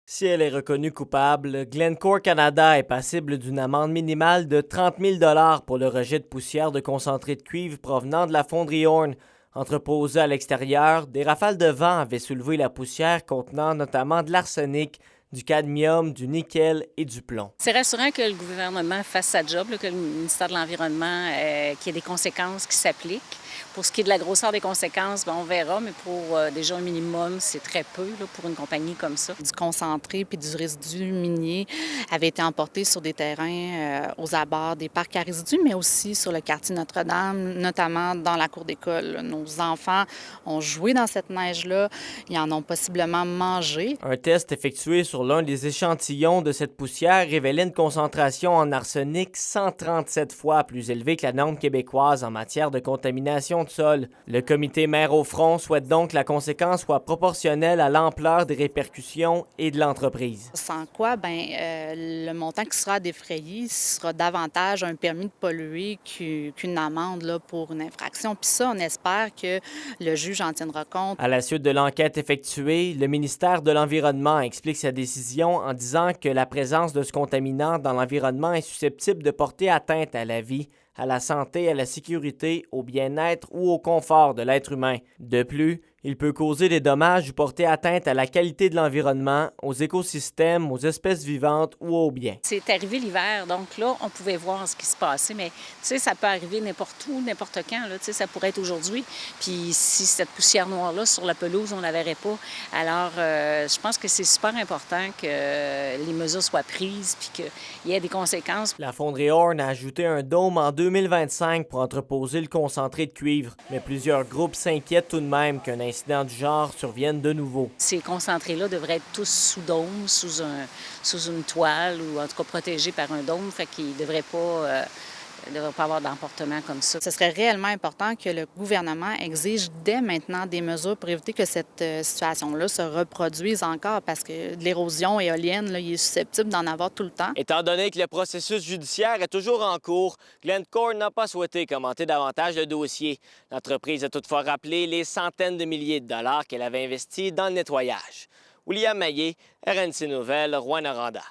Si elle est reconnue coupable, Glencore Canada est passible d'une amende minimale de 30 000 pour le rejet de poussière de concentré de cuivre provenant de la fonderie Horn. Entreposée à l'extérieur, des rafales de vent avaient soulevé la poussière contenant notamment de l'arsenic, du cadmium, du nickel et du plomb. C'est rassurant que le gouvernement fasse sa job, là, que le ministère de l'Environnement, qu'il y ait des conséquences qui s'appliquent. Pour ce qui est de la grosseur des conséquences, bien, on verra, mais pour déjà un minimum, c'est très peu là, pour une compagnie comme ça. Du concentré puis du résidu minier avait été emporté sur des terrains aux abords des parcs à résidus, mais aussi sur le quartier Notre-Dame, notamment dans la cour d'école. Nos enfants ont joué dans cette neige-là, ils en ont possiblement mangé. Un test effectué sur l'un des échantillons de cette poussière révélait une concentration en arsenic 137 fois plus élevée que la norme québécoise en matière de contamination de sol. Le comité Mères au front souhaite donc que la conséquence soit proportionnelle à l'ampleur des répercussions et de l'entreprise. Sans quoi, le montant qui sera défrayé sera davantage un permis de polluer qu'une amende là, pour une infraction. Puis ça, on espère que le juge en tiendra compte. À la suite de l'enquête effectuée, le ministère de l'Environnement explique sa décision en disant que la présence de ce contaminant dans l'environnement est susceptible de porter atteinte à la vie, à la santé, à la sécurité, au bien-être ou au confort de l'être humain. De plus, il peut causer des dommages ou porter atteinte à la qualité de l'environnement, aux écosystèmes, aux espèces vivantes ou aux biens. C'est arrivé l'hiver, donc là, on pouvait voir ce qui se passait, mais tu sais, ça peut arriver n'importe où, n'importe quand, là, tu sais, ça pourrait être aujourd'hui. Puis si cette poussière noire-là sur la pelouse, on ne la verrait pas. Alors, je pense que c'est super important que les mesures soient prises puis qu'il y ait des conséquences. La fonderie Horn a ajouté un dôme en 2025 pour entreposer le concentré de cuivre, mais plusieurs groupes s'inquiètent tout de même qu'un incident du genre survienne de nouveau. Ces concentrés-là devraient être tous sous dôme, sous une toile ou en tout cas protégés par un dôme, fait qu'ils ne devraient pas avoir d'emportement comme ça. Ce serait réellement important que le gouvernement exige dès maintenant des mesures pour éviter que cette situation-là se reproduise encore parce que l'érosion éolienne, là, il est susceptible d'en avoir tout le temps. Étant donné que le processus judiciaire est toujours en cours, Glencore n'a pas souhaité commenter davantage le dossier. L'entreprise a toutefois rappelé les centaines de milliers de dollars qu'elle avait investis dans le nettoyage. William Maillet, RNC Nouvelles, Rouyn-Noranda.